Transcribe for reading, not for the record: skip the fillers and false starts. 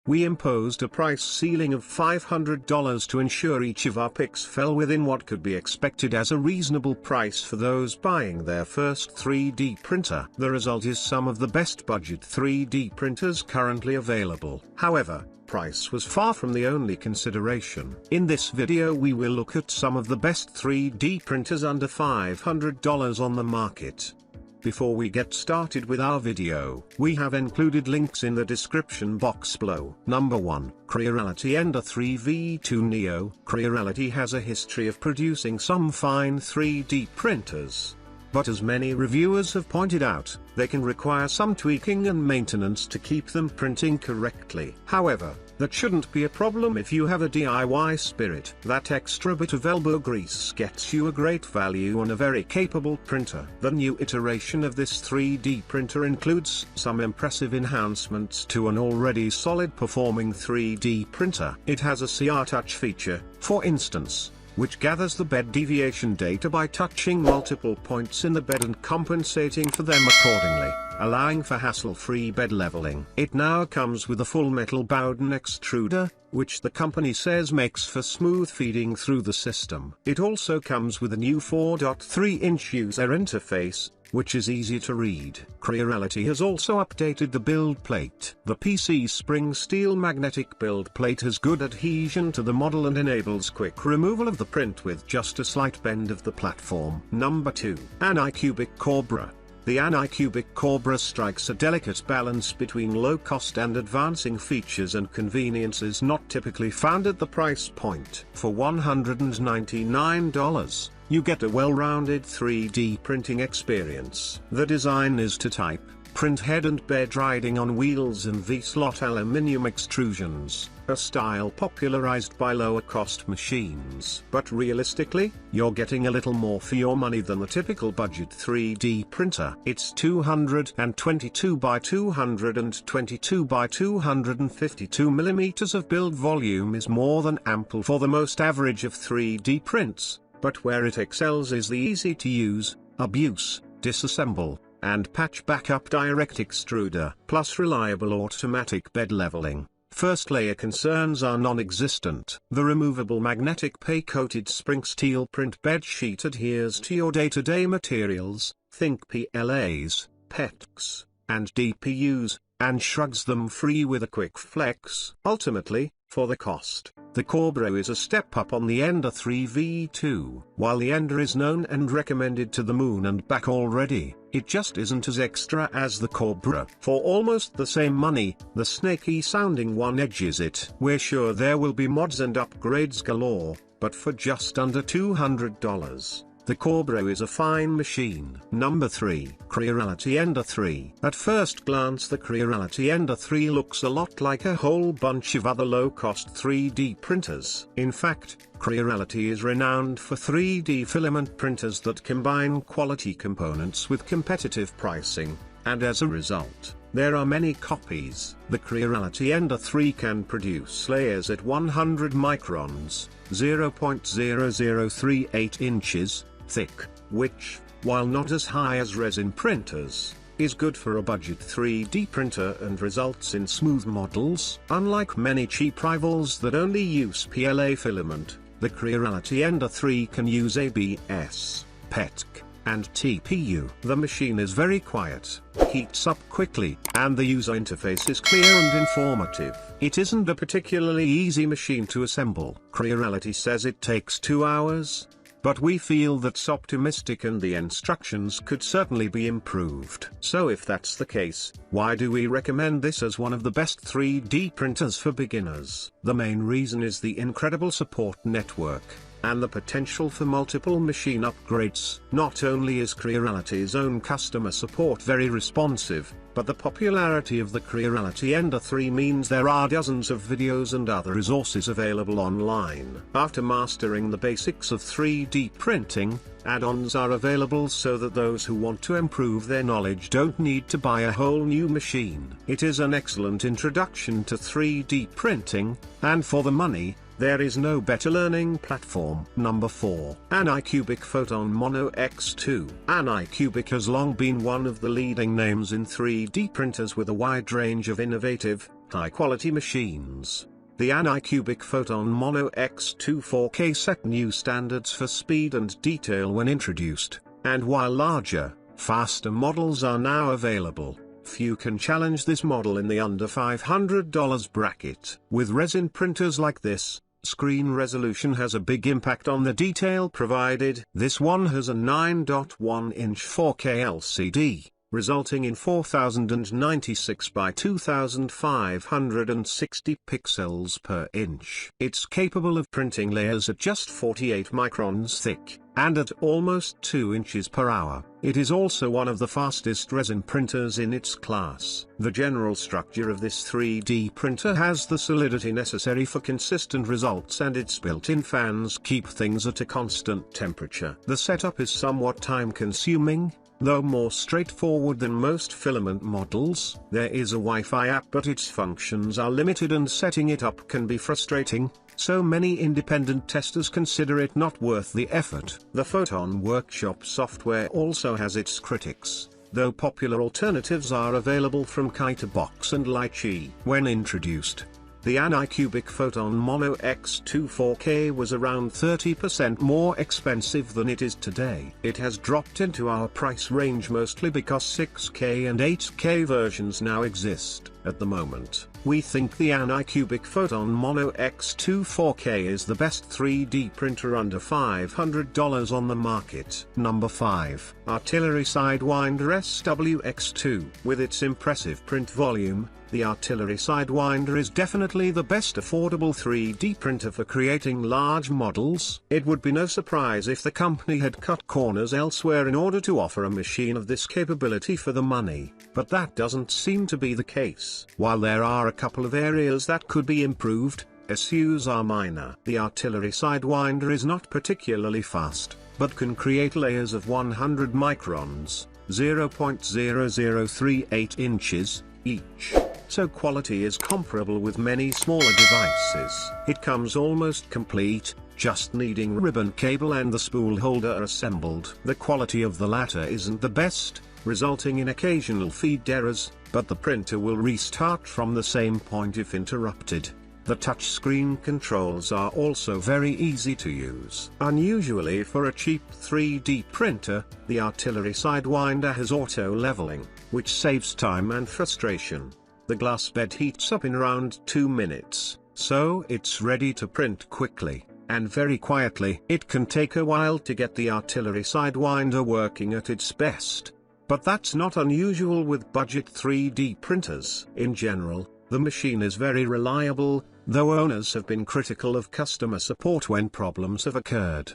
We imposed a price ceiling of $500 to ensure each of our picks fell within what could be expected as a reasonable price for those buying their first 3D printer. The result is some of the best budget 3D printers currently available. However, price was far from the only consideration. In this video we will look at some of the best 3D printers under $500 on the market. Before we get started with our video, we have included links in the description box below. Number 1. Creality Ender 3v2 Neo. Creality has a history of producing some fine 3D printers. But as many reviewers have pointed out, they can require some tweaking and maintenance to keep them printing correctly. However, that shouldn't be a problem if you have a DIY spirit. That extra bit of elbow grease gets you a great value on a very capable printer. The new iteration of this 3D printer includes some impressive enhancements to an already solid performing 3D printer. It has a CR Touch feature, for instance, which gathers the bed deviation data by touching multiple points in the bed and compensating for them accordingly, allowing for hassle-free bed leveling. It now comes with a full metal Bowden extruder, which the company says makes for smooth feeding through the system. It also comes with a new 4.3-inch user interface, which is easy to read. Creality has also updated the build plate. The PC spring steel magnetic build plate has good adhesion to the model and enables quick removal of the print with just a slight bend of the platform. Number 2. Anycubic Kobra. The Anycubic Kobra strikes a delicate balance between low cost and advancing features and conveniences not typically found at the price point. For $199, you get a well-rounded 3D printing experience. The design is to type, print head and bed riding on wheels and V-slot aluminum extrusions, a style popularized by lower-cost machines. But realistically, you're getting a little more for your money than the typical budget 3D printer. Its 222 by 222 by 252 millimeters of build volume is more than ample for the most average of 3D prints. But where it excels is the easy-to-use, abuse, disassemble, and patch backup direct extruder, plus reliable automatic bed leveling. First layer concerns are non-existent. The removable magnetic pay-coated spring steel print bed sheet adheres to your day-to-day materials, think PLAs, PETs, and DPUs, and shrugs them free with a quick flex. Ultimately, for the cost, the Kobra is a step up on the Ender 3v2. While the Ender is known and recommended to the moon and back already, it just isn't as extra as the Kobra. For almost the same money, the snaky sounding one edges it. We're sure there will be mods and upgrades galore, but for just under $200. The Kobra is a fine machine. Number 3. Creality Ender 3. At first glance the Creality Ender 3 looks a lot like a whole bunch of other low-cost 3D printers. In fact, Creality is renowned for 3D filament printers that combine quality components with competitive pricing, and as a result, there are many copies. The Creality Ender 3 can produce layers at 100 microns, 0.0038 inches, thick, which, while not as high as resin printers, is good for a budget 3D printer and results in smooth models. Unlike many cheap rivals that only use PLA filament, the Creality Ender 3 can use ABS, PETC, and TPU. The machine is very quiet, heats up quickly, and the user interface is clear and informative. It isn't a particularly easy machine to assemble. Creality says it takes 2 hours, but we feel that's optimistic and the instructions could certainly be improved. So if that's the case, why do we recommend this as one of the best 3D printers for beginners? The main reason is the incredible support network, and the potential for multiple machine upgrades. Not only is Creality's own customer support very responsive, but the popularity of the Creality Ender 3 means there are dozens of videos and other resources available online. After mastering the basics of 3D printing, add-ons are available so that those who want to improve their knowledge don't need to buy a whole new machine. It is an excellent introduction to 3D printing, and for the money, there is no better learning platform. Number 4. Anycubic Photon Mono X2. Anycubic has long been one of the leading names in 3D printers with a wide range of innovative, high-quality machines. The Anycubic Photon Mono X2 4K set new standards for speed and detail when introduced, and while larger, faster models are now available, few can challenge this model in the under $500 bracket. With resin printers like this, screen resolution has a big impact on the detail provided. This one has a 9.1-inch 4K LCD, resulting in 4096 by 2560 pixels per inch. It's capable of printing layers at just 48 microns thick, and at almost 2 inches per hour. It is also one of the fastest resin printers in its class. The general structure of this 3D printer has the solidity necessary for consistent results, and its built-in fans keep things at a constant temperature. The setup is somewhat time-consuming, though more straightforward than most filament models. There is a Wi-Fi app, but its functions are limited and setting it up can be frustrating, so many independent testers consider it not worth the effort. The Photon Workshop software also has its critics, though popular alternatives are available from Kitebox and Lychee. When introduced, the Anycubic Photon Mono X2 4K was around 30% more expensive than it is today. It has dropped into our price range mostly because 6K and 8K versions now exist. At the moment, we think the Anycubic Photon Mono X2 4K is the best 3D printer under $500 on the market. Number 5. Artillery Sidewinder SWX2. With its impressive print volume, the Artillery Sidewinder is definitely the best affordable 3D printer for creating large models. It would be no surprise if the company had cut corners elsewhere in order to offer a machine of this capability for the money, but that doesn't seem to be the case. While there are a couple of areas that could be improved, issues are minor. The Artillery Sidewinder is not particularly fast, but can create layers of 100 microns, 0.0038 inches, each. So quality is comparable with many smaller devices. It comes almost complete, just needing ribbon cable and the spool holder assembled. The quality of the latter isn't the best, resulting in occasional feed errors, but the printer will restart from the same point if interrupted. The touchscreen controls are also very easy to use. Unusually for a cheap 3D printer, the Artillery Sidewinder has auto leveling, which saves time and frustration. The glass bed heats up in around 2 minutes, so it's ready to print quickly, and very quietly. It can take a while to get the Artillery Sidewinder working at its best, but that's not unusual with budget 3D printers. In general, the machine is very reliable, though owners have been critical of customer support when problems have occurred.